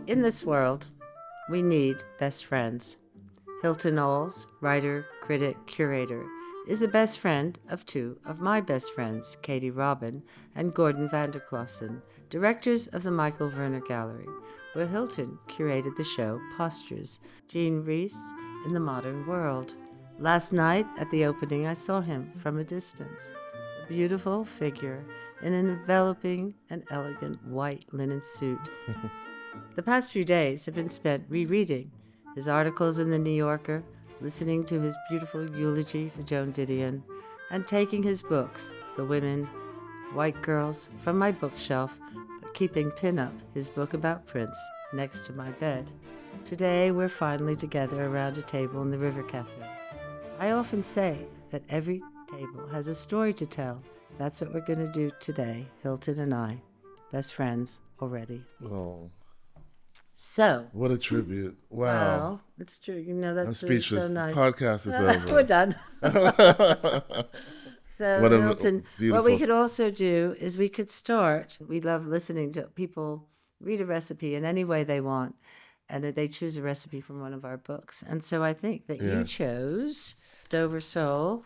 In this world, we need best friends. Hilton Als, writer, critic, curator, is the best friend of two of my best friends, Katie Robin and Gordon Vanderklossen, directors of the Michael Werner Gallery, where Hilton curated the show Postures, Jean Rhys in the Modern World. Last night at the opening, I saw him from a distance, a beautiful figure in an enveloping and elegant white linen suit. The past few days have been spent rereading his articles in The New Yorker, listening to his beautiful eulogy for Joan Didion, and taking his books, The Women, White Girls, from my bookshelf, but keeping Pin-Up, his book about Prince, next to my bed. Today we're finally together around a table in the River Cafe. I often say that every table has a story to tell. That's what we're going to do today, Hilton and I, best friends already. Oh. So. What a tribute. Wow. Well, it's true. You know, that's I'm speechless. So nice. The podcast is over. We're done. So, Hilton, what we could also do is we could start. We love listening to people read a recipe in any way they want, and they choose a recipe from one of our books. And so I think that you chose Dover sole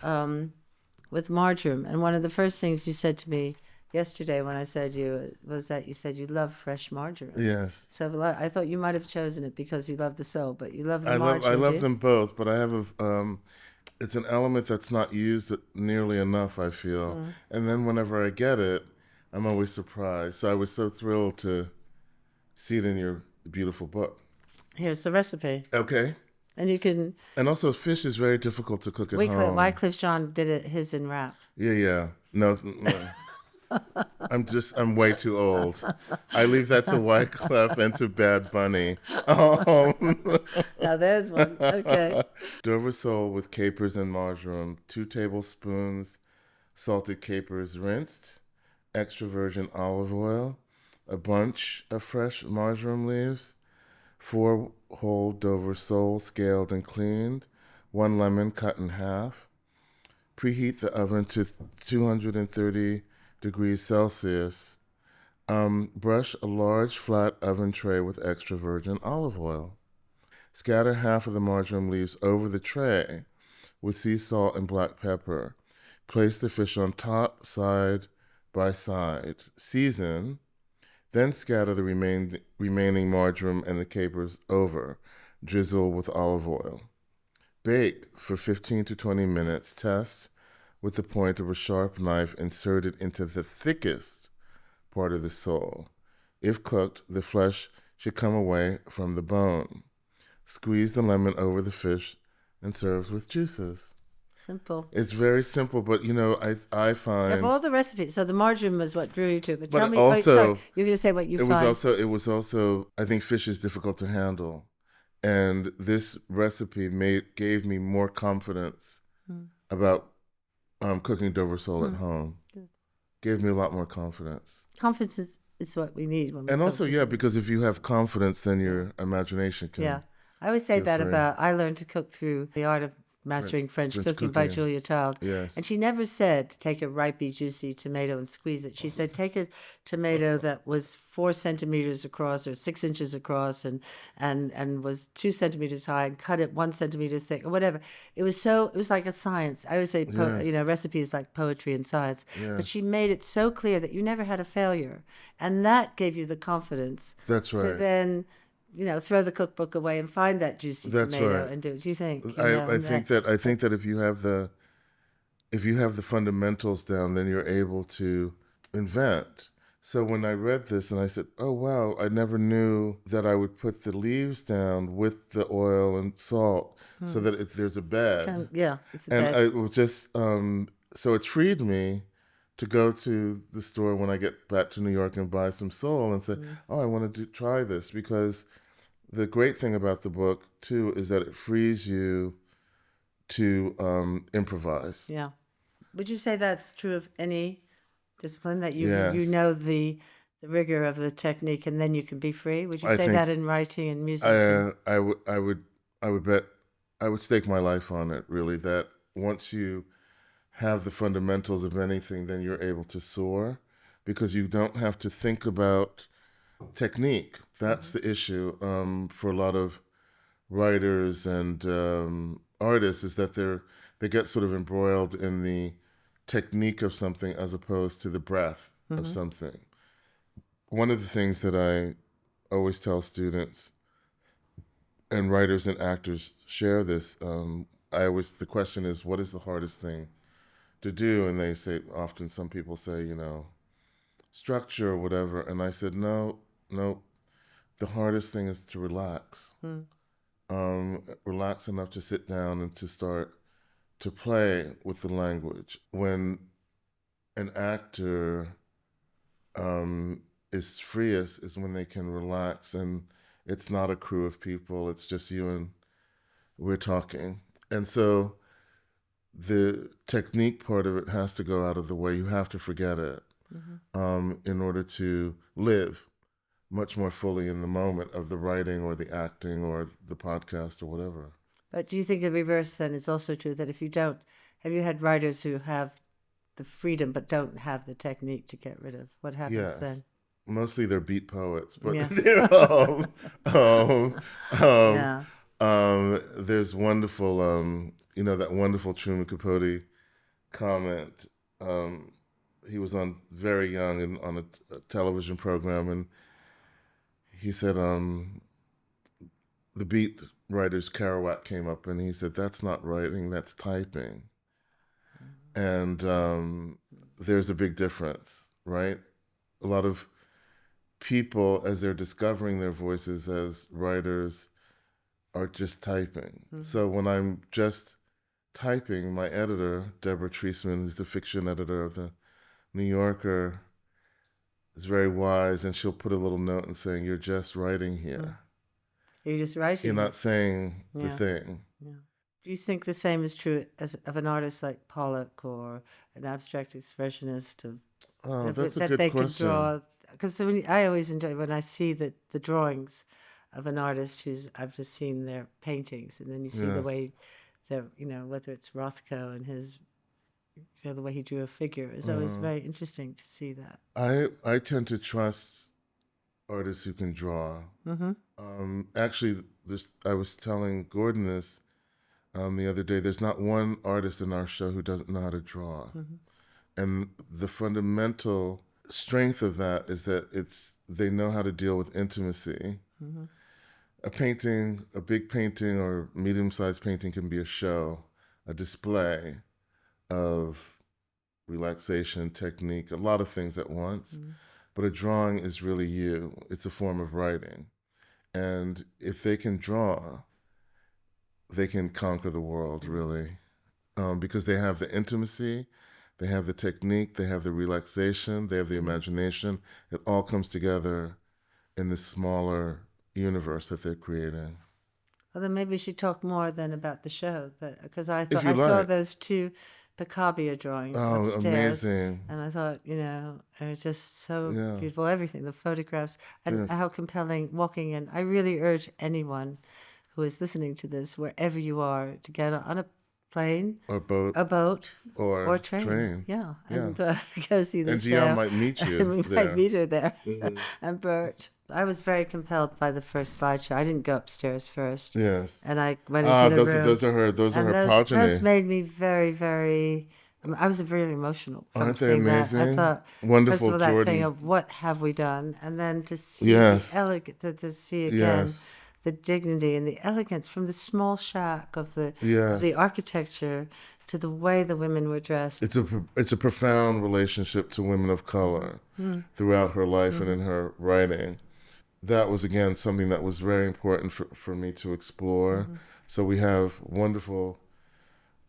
with marjoram. And one of the first things you said to me yesterday when I said you was that you said you love fresh margarine. Yes. So I thought you might have chosen it because you love the sole, but you love the margarine. I love them both, but I have it's an element that's not used nearly enough, I feel. And then whenever I get it, I'm always surprised. So I was so thrilled to see it in your beautiful book. Here's the recipe. Okay. And you can. And also, fish is very difficult to cook at home. Wycliffe Jean did his in wrap. Yeah. No. I'm way too old. I leave that to Wyclef and to Bad Bunny. Now there's one. Okay. Dover sole with capers and marjoram, 2 tablespoons salted capers rinsed, extra virgin olive oil, a bunch of fresh marjoram leaves, 4 whole Dover sole scaled and cleaned, 1 lemon cut in half. Preheat the oven to 230 degrees Celsius. Brush a large flat oven tray with extra virgin olive oil. Scatter half of the marjoram leaves over the tray with sea salt and black pepper. Place the fish on top, side by side. Season, then scatter the remaining marjoram and the capers over. Drizzle with olive oil. Bake for 15 to 20 minutes. Test with the point of a sharp knife inserted into the thickest part of the sole. If cooked, the flesh should come away from the bone. Squeeze the lemon over the fish and serve with juices. Simple. It's very simple, but I find of all the recipes. So the margarine was what drew you to it. But tell me, also, sorry, you're going to say what you find. It was also. I think fish is difficult to handle, and this recipe gave me more confidence about cooking Dover sole at home. Good. Gave me a lot more confidence. Confidence is what we need. When we and also, because if you have confidence, then your imagination can. Yeah, I always say that about. I learned to cook through The Art of Mastering French Cooking by Julia Child. Yes. And she never said, take a ripey, juicy tomato and squeeze it. She said, take a tomato that was 4 centimeters across or 6 inches across and was 2 centimeters high and cut it 1 centimeter thick or whatever. It was like a science. I always say, recipe is like poetry and science. Yes. But she made it so clear that you never had a failure. And that gave you the confidence. That's right. To then throw the cookbook away and find that juicy tomato and do it. Do you think? I think that if you have the fundamentals down, then you're able to invent. So when I read this and I said, "Oh wow, I never knew that I would put the leaves down with the oil and salt so that there's a bed." It's a bed. And I was just so it freed me to go to the store when I get back to New York and buy some sole and say, "Oh, I want to try this," because the great thing about the book, too, is that it frees you to improvise. Yeah. Would you say that's true of any discipline, that you know the rigor of the technique and then you can be free? Would you say that in writing and music? I would bet, I would stake my life on it, really, that once you have the fundamentals of anything, then you're able to soar because you don't have to think about technique. That's the issue for a lot of writers and artists, is that they get sort of embroiled in the technique of something as opposed to the breadth of something. One of the things that I always tell students, and writers and actors share this, the question is, what is the hardest thing to do? And they say, often some people say, structure or whatever. And I said, no, the hardest thing is to relax. Relax enough to sit down and to start to play with the language. When an actor is freest is when they can relax and it's not a crew of people, it's just you and we're talking. And so the technique part of it has to go out of the way. You have to forget it in order to live much more fully in the moment of the writing or the acting or the podcast or whatever. But do you think the reverse then is also true, that if you don't, have you had writers who have the freedom but don't have the technique to get rid of? What happens then? Mostly they're beat poets, but Yeah. There's wonderful, that wonderful Truman Capote comment. He was on very young and on a television program, and he said, the beat writer's Kerouac came up and he said, that's not writing, that's typing. And there's a big difference, right? A lot of people, as they're discovering their voices as writers, are just typing. So when I'm just typing, my editor, Deborah Treisman, who's the fiction editor of the New Yorker, is very wise, and she'll put a little note and saying, you're just writing here. You're just writing. You're not saying the thing. Yeah. Do you think the same is true of an artist like Pollock or an abstract expressionist? That's a good question. Can draw, because I always enjoy when I see the drawings of an artist who's, I've just seen their paintings, and then you see the way they're, whether it's Rothko and his, the way he drew a figure. It's always very interesting to see that. I tend to trust artists who can draw. Actually, I was telling Gordon this the other day. There's not one artist in our show who doesn't know how to draw. And the fundamental strength of that is that they know how to deal with intimacy. A painting, a big painting or medium-sized painting can be a show, a display of relaxation, technique, a lot of things at once. But a drawing is really you. It's a form of writing. And if they can draw, they can conquer the world, really. Because they have the intimacy, they have the technique, they have the relaxation, they have the imagination. It all comes together in this smaller universe that they're creating. Well, then maybe we should talk more then about the show, because I thought I saw those two Picabia drawings upstairs. Amazing. And I thought, they're just so beautiful, everything, the photographs, and how compelling walking in. I really urge anyone who is listening to this, wherever you are, to get on a plane, or a boat, or train. Yeah, and go see the and show. Dion might meet you We there. might meet her there. And Bert. I was very compelled by the first slideshow. I didn't go upstairs first. Yes. And I went into the room. Those are her progeny. Those made me very, very... I was very emotional from Aren't they seeing amazing? that. I thought, wonderful, first of all, that Jordan. thing of what have we done, and then to see the elegant, to see again the dignity and the elegance from the small shack of the architecture to the way the women were dressed. It's a profound relationship to women of color throughout her life and in her writing. That was, again, something that was very important for me to explore. So we have wonderful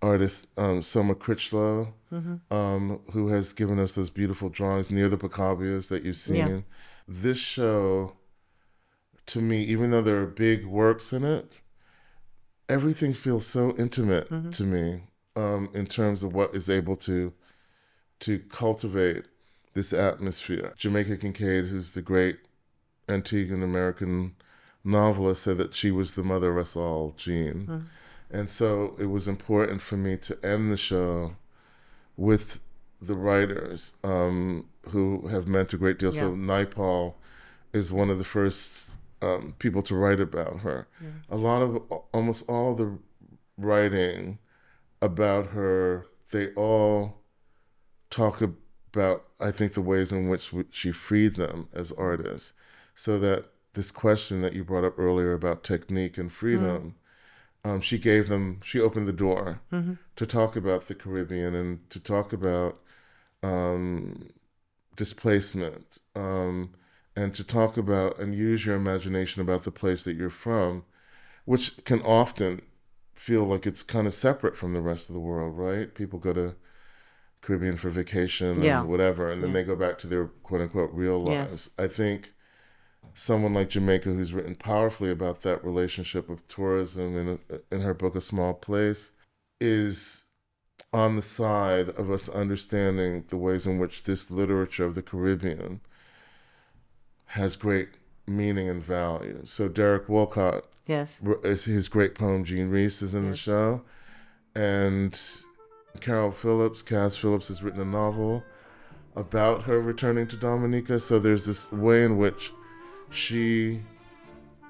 artist Soma Critchlow, who has given us those beautiful drawings near the Picabias that you've seen. Yeah. This show, to me, even though there are big works in it, everything feels so intimate to me in terms of what is able to cultivate this atmosphere. Jamaica Kincaid, who's the great Antiguan American novelist, said that she was the mother of us all, Jean. And so it was important for me to end the show with the writers who have meant a great deal. So Naipaul is one of the first people to write about her. Almost all of the writing about her, they all talk about, I think, the ways in which she freed them as artists. So that this question that you brought up earlier about technique and freedom, she opened the door to talk about the Caribbean and to talk about displacement, and to talk about and use your imagination about the place that you're from, which can often feel like it's kind of separate from the rest of the world, right? People go to Caribbean for vacation and whatever, and then they go back to their quote unquote real lives. I think someone like Jamaica, who's written powerfully about that relationship of tourism in her book A Small Place, is on the side of us understanding the ways in which this literature of the Caribbean has great meaning and value. So Derek Walcott, his great poem Jean Rhys is in the show, and Cass Phillips has written a novel about her returning to Dominica. So there's this way in which she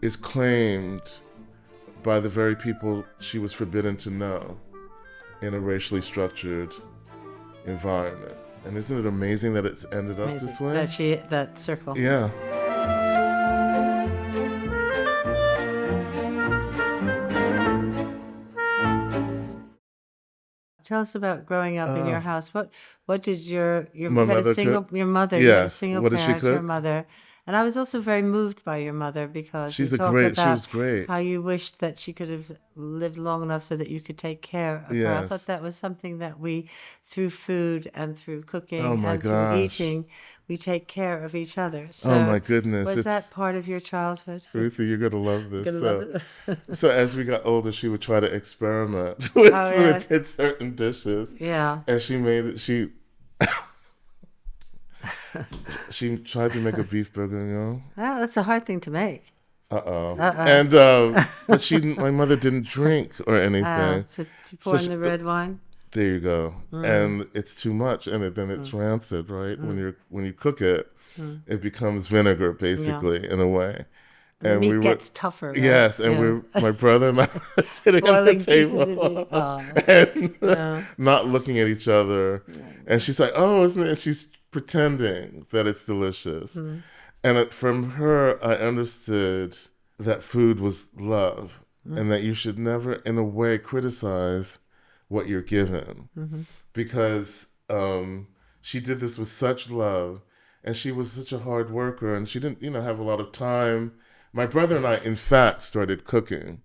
is claimed by the very people she was forbidden to know in a racially structured environment. And isn't it amazing that it's ended up this way? That circle. Yeah. Tell us about growing up in your house. What did your mother cook? Your mother, yes. You had a single what parent, did she cook? Your mother. And I was also very moved by your mother because she about was great. How you wished that she could have lived long enough so that you could take care of her. I thought that was something that we, through food and through cooking through eating, we take care of each other. So oh my goodness. Was that part of your childhood? Ruthie, you're going to love this. So as we got older, she would try to experiment with certain dishes. Yeah. And she tried to make a beef bourguignon. Well, that's a hard thing to make. And but my mother didn't drink or anything. So you pour in the red wine. There you go. And it's too much, and then it's rancid, right? When you cook it, it becomes vinegar basically in a way. And the meat gets tougher. Right? Yes, and my brother and I were sitting at the table and not looking at each other. And she's like, "Oh, isn't it?" And she's pretending that it's delicious. And from her, I understood that food was love and that you should never, in a way, criticize what you're given. Because she did this with such love, and she was such a hard worker, and she didn't, have a lot of time. My brother and I, in fact, started cooking.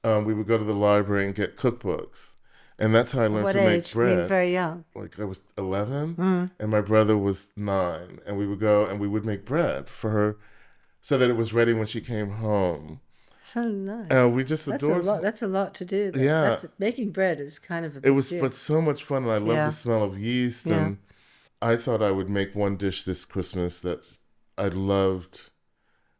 We would go to the library and get cookbooks. And that's how I learned to make bread. What age? Very young. Like I was 11, and my brother was 9. And we would go and we would make bread for her so that it was ready when she came home. So nice. And we just adored it. That's a lot to do. Making bread is kind of a big deal. But so much fun. And I love the smell of yeast. Yeah. And I thought I would make one dish this Christmas that I loved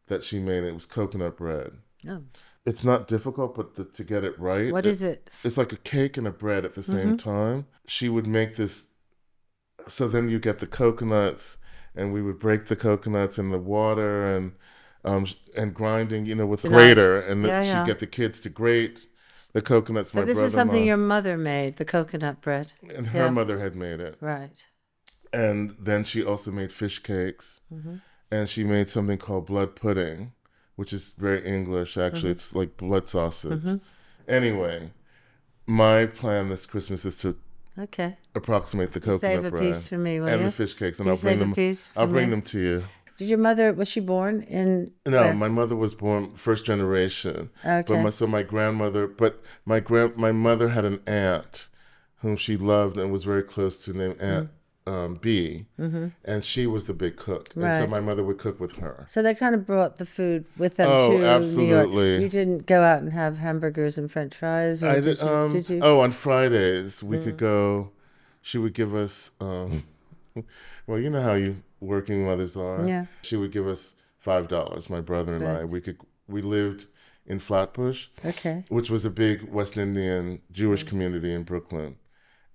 that she made. It was coconut bread. Oh. It's not difficult, but to get it right. What is it? It's like a cake and a bread at the same time. She would make this, so then you get the coconuts, and we would break the coconuts in the water and grinding, with a grater, and she'd get the kids to grate the coconuts. So this was something your mother made, the coconut bread. And her mother had made it. Right. And then she also made fish cakes, and she made something called blood pudding, which is very English, actually. It's like blood sausage. Anyway, my plan this Christmas is to approximate the coconut bread. Save a piece for me, will and you? the fish cakes, and I'll bring them to you. Did your mother, was she born in? No, my mother was born first generation. Okay. But my grandmother, my mother had an aunt whom she loved and was very close to, named Aunt B, and she was the big cook, and so my mother would cook with her. So they kind of brought the food with them to absolutely. New York. You didn't go out and have hamburgers and French fries, or did you? Oh, on Fridays we could go. She would give us. Well, you know how you working mothers are. Yeah. She would give us $5. My brother and I. We lived in Flatbush, which was a big West Indian Jewish community in Brooklyn.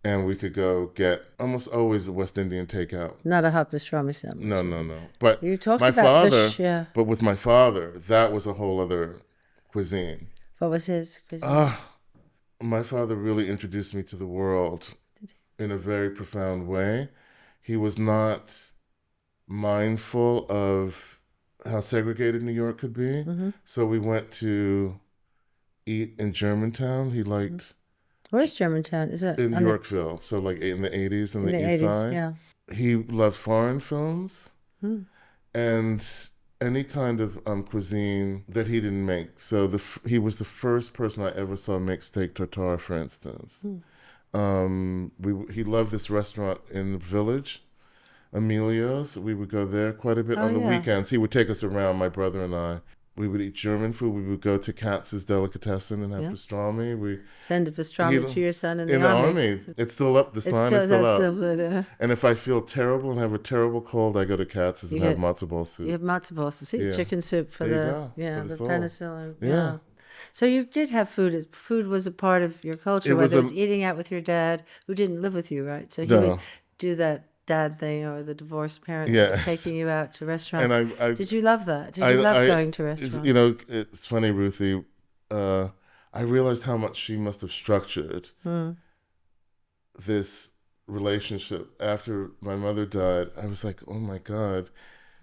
and we could go get almost always a West Indian takeout. Not a hot pastrami sandwich. No. But You talked my about father, yeah. but with my father, that was a whole other cuisine. What was his cuisine? My father really introduced me to the world in a very profound way. He was not mindful of how segregated New York could be. Mm-hmm. So we went to eat in Germantown. He liked... Where's Germantown? Is it in Yorkville, so like in the 80s on the east 80s, side. yeah. He loved foreign films and any kind of cuisine that he didn't make. So he was the first person I ever saw make steak tartare, for instance. He loved this restaurant in the Village, Emilio's. We would go there quite a bit on the weekends. He would take us around, my brother and I. We would eat German food. We would go to Katz's Delicatessen and have pastrami. We send a pastrami to your son in the army. It's still up. The sign is still up. And if I feel terrible and have a terrible cold, I go to Katz's and have matzo ball soup. You have matzo ball soup, chicken soup for the penicillin. Yeah. So you did have food. Food was a part of your culture, whether it was eating out with your dad, who didn't live with you, right? So he would do that dad thing, or the divorced parent taking you out to restaurants. And did you love that? Did you love going to restaurants? You know, it's funny, Ruthie. I realized how much she must have structured this relationship after my mother died. I was like, oh my God,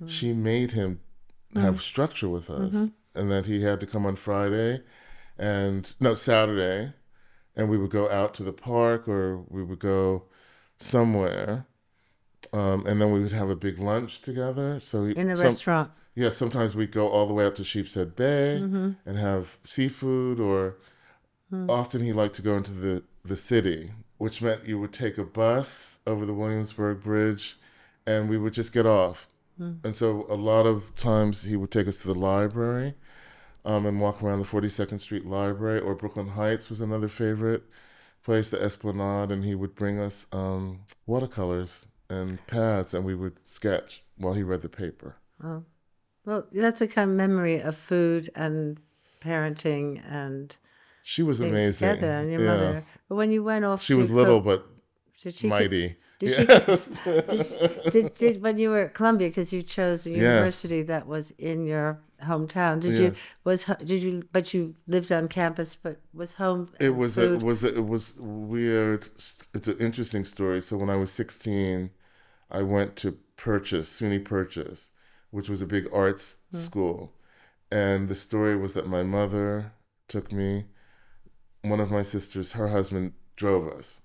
she made him have structure with us, and that he had to come on Saturday, and we would go out to the park or we would go somewhere. And then we would have a big lunch together. So in a restaurant. Yeah, sometimes we'd go all the way up to Sheepshead Bay and have seafood, or often he liked to go into the city, which meant you would take a bus over the Williamsburg Bridge and we would just get off. And so a lot of times he would take us to the library and walk around the 42nd Street Library, or Brooklyn Heights was another favorite place, the Esplanade, and he would bring us watercolors and pads, and we would sketch while he read the paper. Oh. Well, that's a kind of memory of food and parenting, and she was amazing. Together, and your mother. But when you went off, she was little but mighty. Did when you were at Columbia, because you chose a university that was in your hometown? But you lived on campus, but was home? It was weird. It's an interesting story. So when I was 16, I went to SUNY Purchase, which was a big arts school. And the story was that my mother took me, one of my sisters, her husband drove us.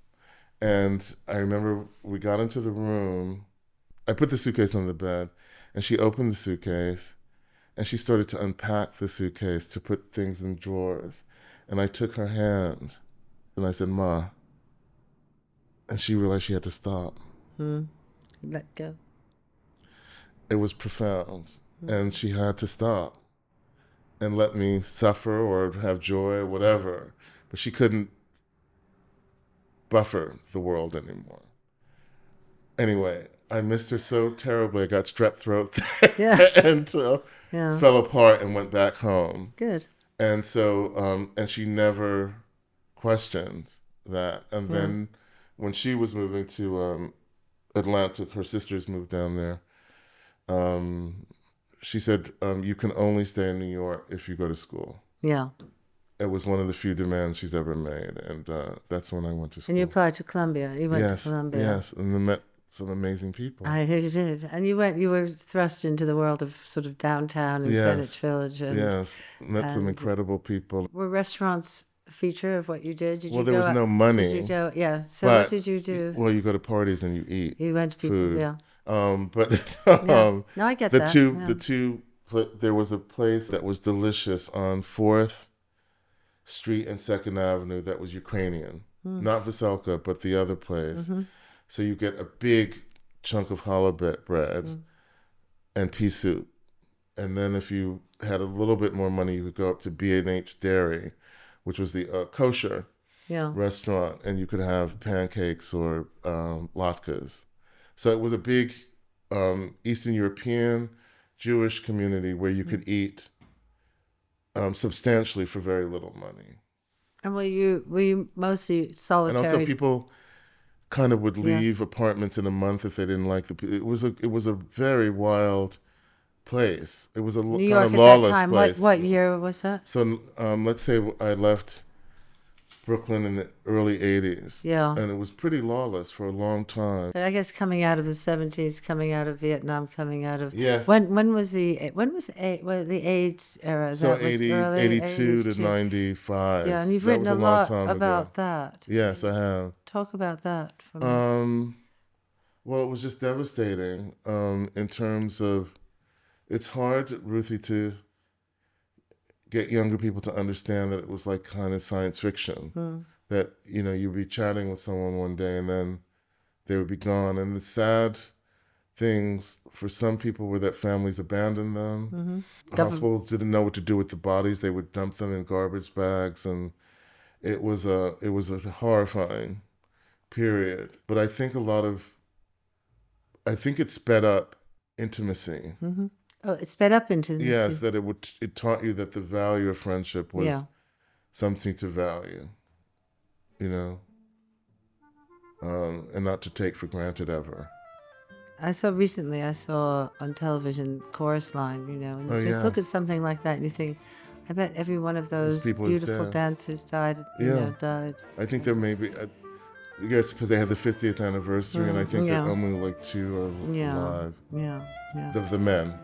And I remember we got into the room, I put the suitcase on the bed, and she opened the suitcase, and she started to unpack the suitcase to put things in drawers. And I took her hand, and I said, "Ma." And she realized she had to stop. Let go. It was profound. And she had to stop and let me suffer or have joy or whatever. But she couldn't buffer the world anymore. Anyway, I missed her so terribly. I got strep throat and fell apart and went back home. Good. And so, and she never questioned that. And then when she was moving to Atlanta, her sisters moved down there. She said, you can only stay in New York if you go to school. Yeah. It was one of the few demands she's ever made. And that's when I went to school. And you applied to Columbia. You went to Columbia. Yes, and then met some amazing people. I heard you did. And you were thrust into the world of sort of downtown and Greenwich Village. And, met some incredible people. Were restaurants a feature of what you did? There was no money. Did you go? Yeah. So what did you do? Well, you go to parties and you eat. You went to people's, food. No, I get that. There was a place that was delicious on 4th Street and 2nd Avenue that was Ukrainian. Not Veselka, but the other place. So you get a big chunk of challah bread and pea soup. And then if you had a little bit more money, you could go up to B&H Dairy, which was the kosher restaurant, and you could have pancakes or latkes. So it was a big Eastern European Jewish community where you could eat substantially for very little money. And were you mostly solitary? And also people kind of would leave apartments in a month if they didn't like it was a very wild place. It was a New kind York of at lawless that time. place. What year was that? So let's say I left Brooklyn in the early 80s. Yeah. And it was pretty lawless for a long time. But I guess coming out of the 70s, coming out of Vietnam, coming out of... Yes. When was the AIDS era? So That was 80, early 82 to 95. Yeah, and you've That written was a lot long time about ago. that. Yes, I have. Talk about that for me. Well, it was just devastating in terms of... It's hard, Ruthie, to get younger people to understand that it was like kind of science fiction. That, you'd be chatting with someone one day and then they would be gone. And the sad things for some people were that families abandoned them. Hospitals didn't know what to do with the bodies. They would dump them in garbage bags. And it was a horrifying period. But I think it sped up intimacy. Oh, it sped up intimacy. Yes, that it taught you that the value of friendship was something to value, and not to take for granted ever. Recently I saw on television Chorus Line, and you just look at something like that and you think, I bet every one of those beautiful dancers died. I think there may be, I guess because they had the 50th anniversary, and I think that only like 2 are alive. Yeah. The men,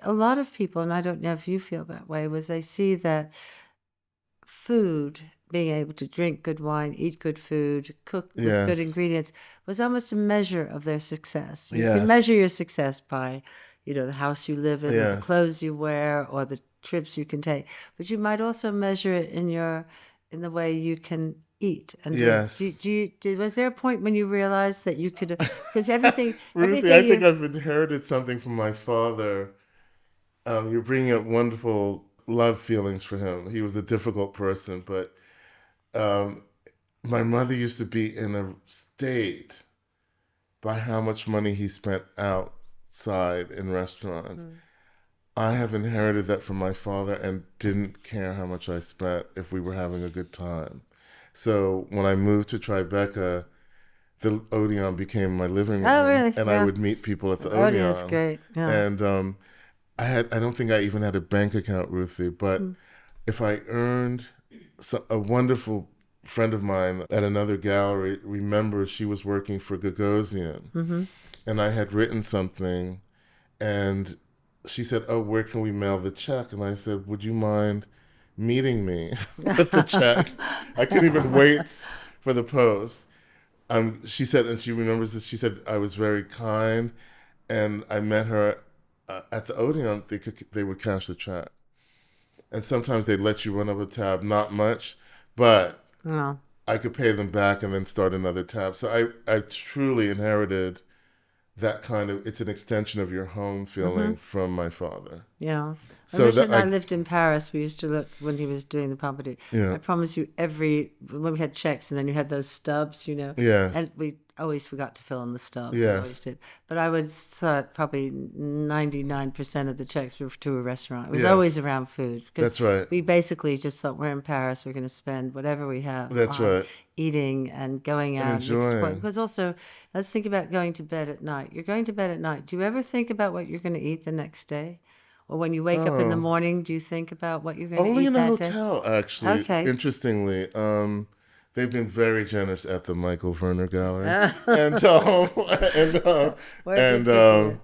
A lot of people, and I don't know if you feel that way, was they see that food, being able to drink good wine, eat good food, cook with good ingredients, was almost a measure of their success. You can measure your success by, the house you live in, or the clothes you wear, or the trips you can take. But you might also measure it in the way you can eat. And was there a point when you realized that you could, because everything... Ruthie, I think I've inherited something from my father. You're bringing up wonderful love feelings for him. He was a difficult person, but my mother used to be in a state by how much money he spent outside in restaurants. I have inherited that from my father and didn't care how much I spent if we were having a good time. So when I moved to Tribeca, the Odeon became my living room. Oh, really? And I would meet people at the Odeon. Odeon's great. Yeah. And I don't think I even had a bank account, Ruthie, but if I earned... a wonderful friend of mine at another gallery remembers she was working for Gagosian, and I had written something, and she said, "Oh, where can we mail the check?" And I said, "Would you mind meeting me with the check?" I couldn't even wait for the post. She said, and she remembers this, she said, I was very kind, and I met her at the Odeon. They would cash the check. And sometimes they'd let you run up a tab, not much, but I could pay them back and then start another tab. So I truly inherited that kind of, it's an extension of your home feeling from my father. Yeah. So when I lived in Paris, we used to look, when he was doing the Pompidou, I promise you when we had checks and then you had those stubs, Yes. And we always forgot to fill in the stub. Yes. We always did. But I would thought probably 99% of the checks were to a restaurant. It was always around food. That's right. We basically just thought, we're in Paris, we're going to spend whatever we have. That's right. Eating and going out and exploring. Because also, let's think about going to bed at night. You're going to bed at night. Do you ever think about what you're going to eat the next day? Or when you wake up in the morning, do you think about what you're going to eat that day? Only in a hotel, actually. Okay. Interestingly. They've been very generous at the Michael Werner Gallery. And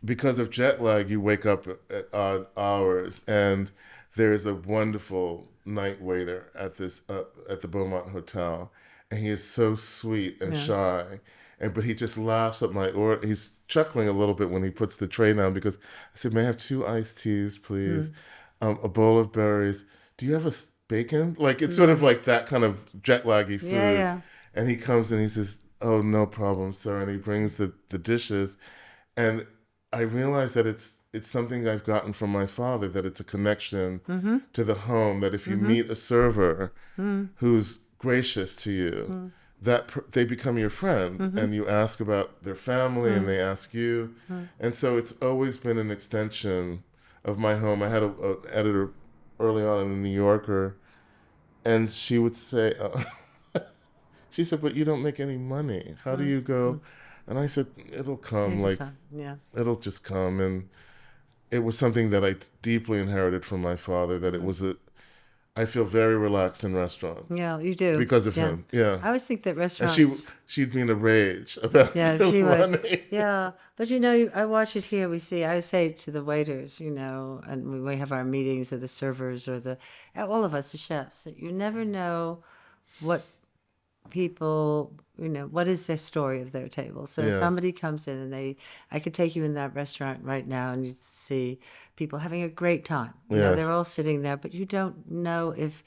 because of jet lag, you wake up at odd hours. And there's a wonderful night waiter at the Beaumont Hotel. And he is so sweet and shy. But he just laughs at my order. He's chuckling a little bit when he puts the tray down because I said, "May I have 2 iced teas, please? A bowl of berries. Do you have a bacon?" Like it's sort of like that kind of jet laggy food. Yeah. And he comes and he says, "Oh, no problem, sir." And he brings the dishes, and I realize that it's something I've gotten from my father. That it's a connection to the home. That if you meet a server who's gracious to you. That they become your friend, and you ask about their family, and they ask you, and so it's always been an extension of my home. I had a editor early on in the New Yorker, and she would say, she said, "But you don't make any money. How do you go?" And I said, "It'll come. Like, Yeah. it'll just come." And it was something that I deeply inherited from my father. That it was I feel very relaxed in restaurants. Yeah, you do. Because of Yeah. him. Yeah. I always think that And restaurants... she'd be in a rage about Yeah, the she was. running. Yeah, but I watch it here. I say to the waiters, and when we have our meetings, or the servers, or all of us, the chefs, that you never know what people, what is their story of their table. So Yes. somebody comes in and I could take you in that restaurant right now and you'd see people having a great time. Yes. They're all sitting there, but you don't know if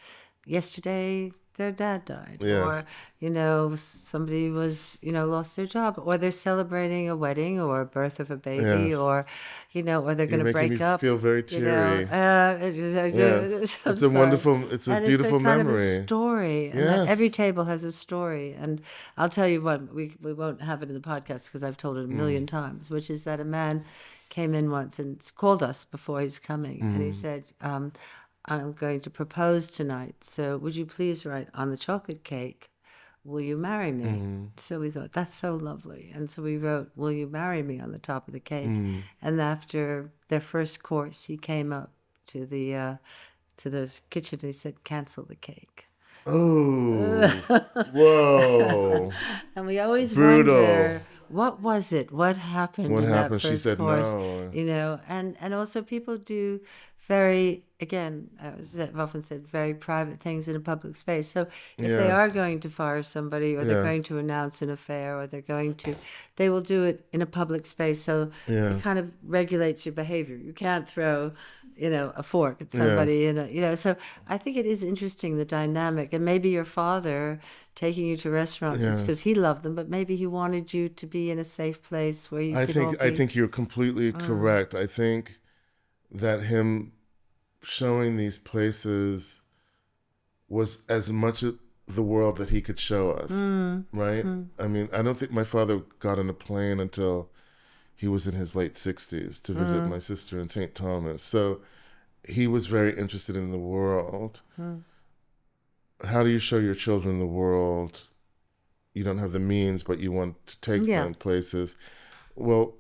yesterday their dad died, Yes. or somebody lost their job, or they're celebrating a wedding or a birth of a baby, Yes. or or they're going to break up. Feel very teary. Yes. It's a wonderful, it's a beautiful it's a kind memory. of a story, and Yes. every table has a story. And I'll tell you what, we won't have it in the podcast because I've told it a million times, which is that a man came in once and called us before he was coming, and he said, "I'm going to propose tonight, so would you please write on the chocolate cake, 'Will you marry me?'" So we thought, that's so lovely. And so we wrote, "Will you marry me?" on the top of the cake. And after their first course, he came up to the kitchen and he said, "Cancel the cake." Oh, whoa. And we always Brutal. wonder, what was it? What happened What in happened? that She first said course? no. And also people do very, again, I've often said, very private things in a public space. So if they Yes. are going to fire somebody, or they're Yes. going to announce an affair, or they will do it in a public space. So Yes. it kind of regulates your behavior. You can't throw, a fork at somebody, Yes. So I think it is interesting, the dynamic. And maybe your father taking you to restaurants is because he loved them, but maybe he wanted you to be in a safe place where you could all be... I think you're completely correct. I think that him showing these places was as much of the world that he could show us, right? I mean, I don't think my father got on a plane until he was in his late 60s to visit my sister in St. Thomas. So he was very interested in the world. How do you show your children the world? You don't have the means, but you want to take them places. Well,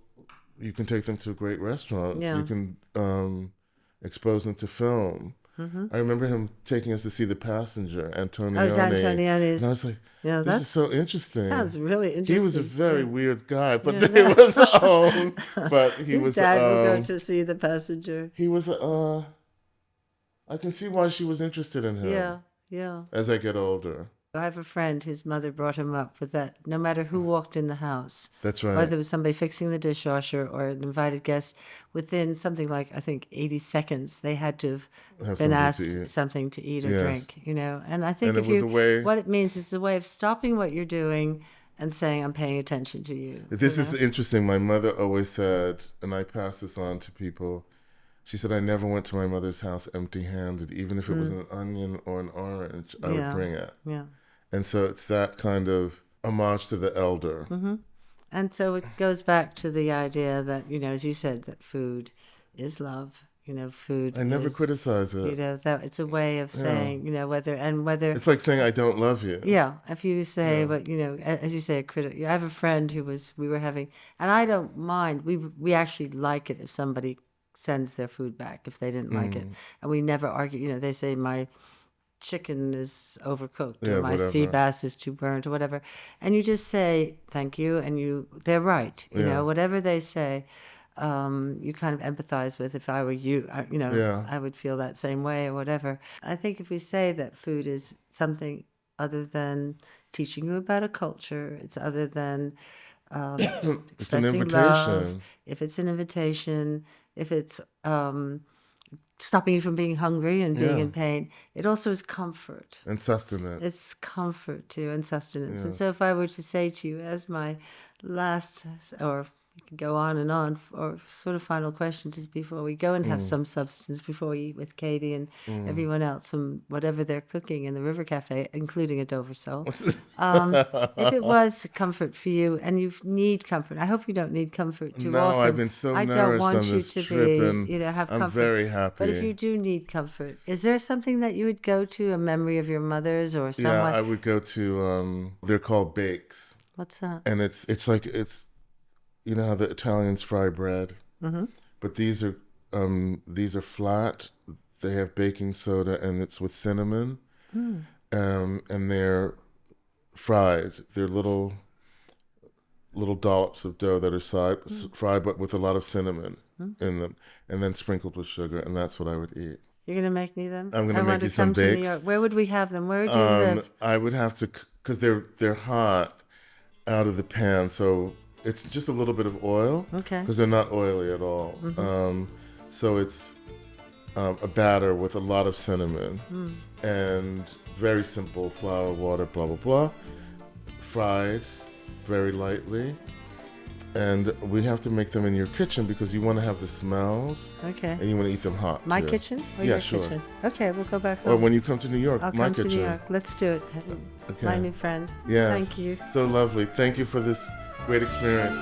you can take them to great restaurants. Yeah. You can expose them to film. I remember him taking us to see The Passenger, Antonioni. Antonioni's. And I was like, Yeah, this is so interesting. Sounds really interesting. He was a very weird guy, but he was but he was Dad will go to see The Passenger. He was I can see why she was interested in him. Yeah. As I get older. I have a friend whose mother brought him up with that. No matter who walked in the house, that's right, whether it was somebody fixing the dishwasher or an invited guest, within something like, I think, 80 seconds, they had to have been asked something to eat or drink. And I think what it means is a way of stopping what you're doing and saying, "I'm paying attention to you." This is interesting. My mother always said, and I pass this on to people, she said, "I never went to my mother's house empty-handed. Even if it was an onion or an orange, I would bring it." Yeah. And so it's that kind of homage to the elder. And so it goes back to the idea that, as you said, that food is love. Food. I never criticize it. That it's a way of saying, whether. It's like saying I don't love you. Yeah, if you say, but as you say, a critic. I have a friend we were having, and I don't mind. We actually like it if somebody sends their food back if they didn't like it, and we never argue. They say my chicken is overcooked, or my sea bass is too burnt, or whatever, and you just say thank you, and they're right. Whatever they say, you kind of empathize with. If I were you, I would feel that same way, or whatever. I think if we say that food is something other than teaching you about a culture, it's other than expressing love. If it's an invitation, if it's stopping you from being hungry and being in pain, it also is comfort and sustenance. It's comfort too, and sustenance. And so if I were to say to you as my last, or You could go on and on. Or sort of final question just before we go and have some substance before we eat with Katie and everyone else, some whatever they're cooking in the River Cafe, including a Dover sole. If it was comfort for you and you need comfort, I hope you don't need comfort too often. No, I've been so I nourished don't want on you this to trip, be, and have I'm comfort. very happy. But if you do need comfort, is there something that you would go to, a memory of your mother's or someone? Yeah, I would go to, they're called bakes. What's that? And it's like, you know how the Italians fry bread? Mm-hmm. But these are flat. They have baking soda, and it's with cinnamon. And they're fried. They're little dollops of dough that are fried, but with a lot of cinnamon in them, and then sprinkled with sugar, and that's what I would eat. You're going to make me them? I'm going to make you some bakes. Where would we have them? Where do you live? I would have to, because they're hot out of the pan, so it's just a little bit of oil. Okay. Because they're not oily at all. So it's a batter with a lot of cinnamon and very simple flour, water, blah, blah, blah. Fried very lightly. And we have to make them in your kitchen because you want to have the smells. Okay. And you want to eat them hot. My too. kitchen or yeah, your sure. kitchen? Okay, we'll go back home. Or when you come to New York, I'll my come kitchen. to New York. Let's do it. Okay. My new friend. Yes. Thank you. So lovely. Thank you for this great experience.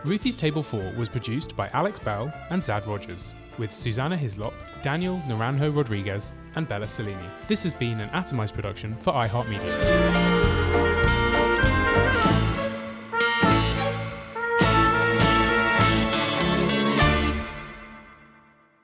Ruthie's Table 4 was produced by Alex Bell and Zad Rogers, with Susanna Hislop, Daniel Naranjo Rodriguez, and Bella Salini. This has been an Atomized production for iHeart Media.